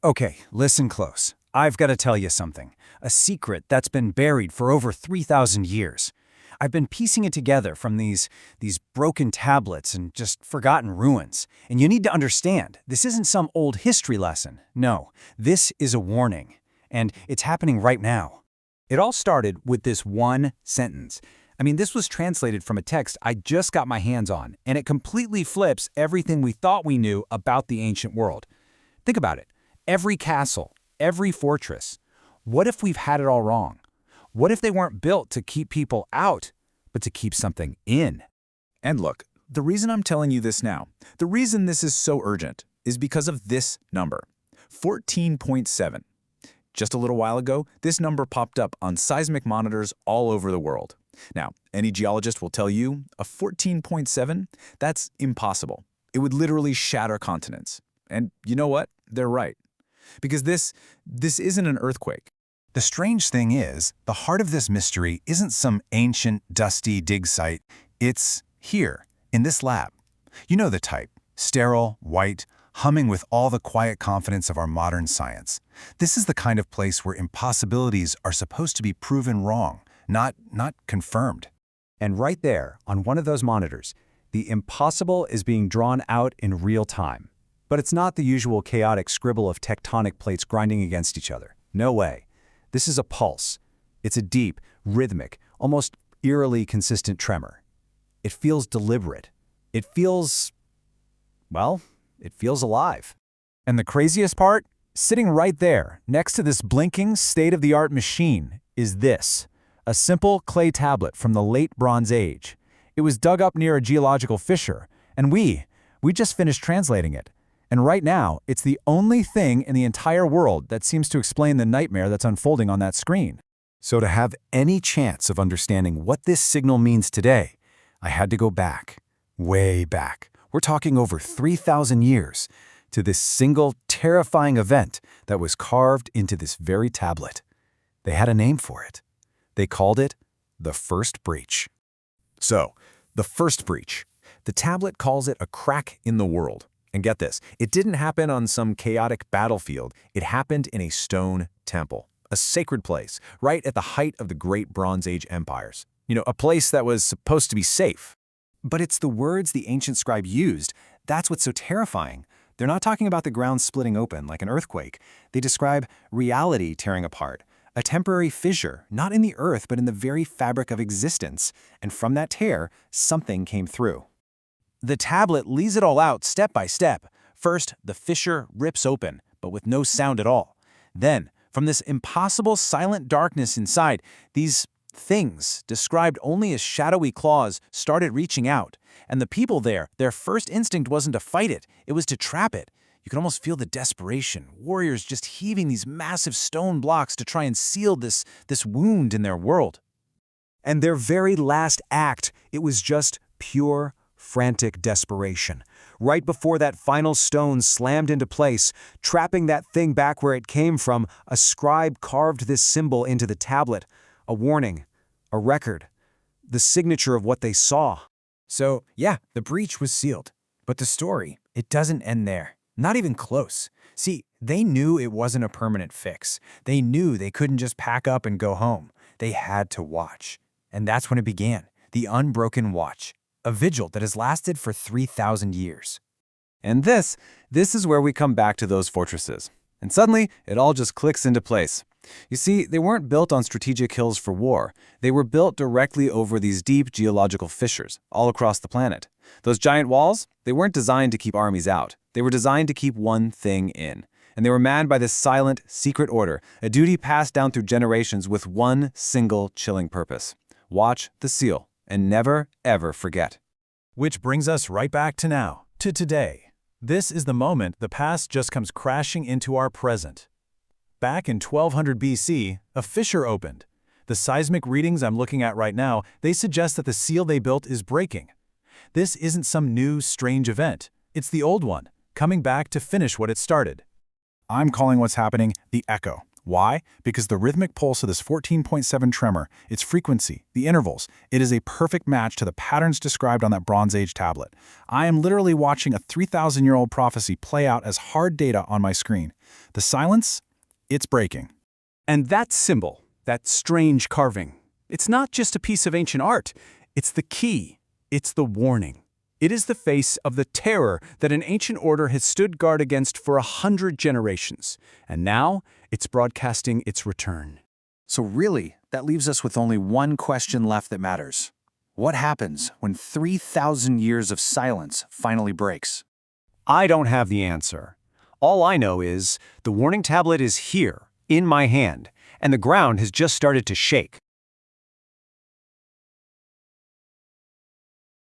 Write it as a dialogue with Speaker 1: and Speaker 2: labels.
Speaker 1: Okay, listen close. I've got to tell you something. A secret that's been buried for over 3,000 years. I've been piecing it together from these broken tablets and just forgotten ruins. And you need to understand, this isn't some old history lesson. No, this is a warning. And it's happening right now.
Speaker 2: It all started with this one sentence. I mean, this was translated from a text I just got my hands on, and it completely flips everything we thought we knew about the ancient world. Think about it. Every castle, every fortress. What if we've had it all wrong? What if they weren't built to keep people out, but to keep something in?
Speaker 3: And look, the reason I'm telling you this now, the reason this is so urgent, is because of this number, 14.7. Just a little while ago, this number popped up on seismic monitors all over the world. Now, any geologist will tell you, a 14.7, that's impossible. It would literally shatter continents. And you know what? They're right. Because this isn't an earthquake.
Speaker 1: The strange thing is, the heart of this mystery isn't some ancient, dusty dig site. It's here, in this lab. You know the type. Sterile, white, humming with all the quiet confidence of our modern science. This is the kind of place where impossibilities are supposed to be proven wrong, not confirmed.
Speaker 2: And right there, on one of those monitors, the impossible is being drawn out in real time. But it's not the usual chaotic scribble of tectonic plates grinding against each other. No way. This is a pulse. It's a deep, rhythmic, almost eerily consistent tremor. It feels deliberate. It feels, well, it feels alive. And the craziest part? Sitting right there, next to this blinking, state-of-the-art machine, is this. A simple clay tablet from the late Bronze Age. It was dug up near a geological fissure, and we just finished translating it. And right now, it's the only thing in the entire world that seems to explain the nightmare that's unfolding on that screen. So to have any chance of understanding what this signal means today, I had to go back, way back. We're talking over 3,000 years, to this single terrifying event that was carved into this very tablet. They had a name for it. They called it the First Breach. So, the First Breach. The tablet calls it a crack in the world. And get this, it didn't happen on some chaotic battlefield. It happened in a stone temple, a sacred place, right at the height of the great Bronze Age empires. You know, a place that was supposed to be safe.
Speaker 1: But it's the words the ancient scribe used. That's what's so terrifying. They're not talking about the ground splitting open like an earthquake. They describe reality tearing apart, a temporary fissure, not in the earth, but in the very fabric of existence. And from that tear, something came through. The tablet lays it all out step by step. First, the fissure rips open, but with no sound at all. Then, from this impossible silent darkness inside, these things, described only as shadowy claws, started reaching out. And the people there, their first instinct wasn't to fight it, it was to trap it. You could almost feel the desperation, warriors just heaving these massive stone blocks to try and seal this wound in their world. And their very last act, it was just pure, frantic desperation. Right before that final stone slammed into place, trapping that thing back where it came from, a scribe carved this symbol into the tablet. A warning, a record, the signature of what they saw.
Speaker 3: So, yeah, the breach was sealed. But the story, it doesn't end there. Not even close. See, they knew it wasn't a permanent fix. They knew they couldn't just pack up and go home. They had to watch. And that's when it began, the unbroken watch. A vigil that has lasted for 3,000 years.
Speaker 2: And this is where we come back to those fortresses. And suddenly, it all just clicks into place. You see, they weren't built on strategic hills for war. They were built directly over these deep geological fissures, all across the planet. Those giant walls, they weren't designed to keep armies out. They were designed to keep one thing in. And they were manned by this silent, secret order, a duty passed down through generations with one single chilling purpose. Watch the seal. And never, ever forget.
Speaker 4: Which brings us right back to now, to today. This is the moment the past just comes crashing into our present. Back in 1200 BC, a fissure opened. The seismic readings I'm looking at right now, they suggest that the seal they built is breaking. This isn't some new, strange event. It's the old one, coming back to finish what it started.
Speaker 3: I'm calling what's happening the echo.
Speaker 4: Why? Because the rhythmic pulse of this 14.7 tremor, its frequency, the intervals, it is a perfect match to the patterns described on that Bronze Age tablet. I am literally watching a 3,000-year-old prophecy play out as hard data on my screen. The silence? It's breaking.
Speaker 5: And that symbol, that strange carving, it's not just a piece of ancient art. It's the key. It's the warning. It is the face of the terror that an ancient order has stood guard against for 100 generations. And now, it's broadcasting its return.
Speaker 1: So really, that leaves us with only one question left that matters. What happens when 3,000 years of silence finally breaks?
Speaker 2: I don't have the answer. All I know is the warning tablet is here, in my hand, and the ground has just started to shake.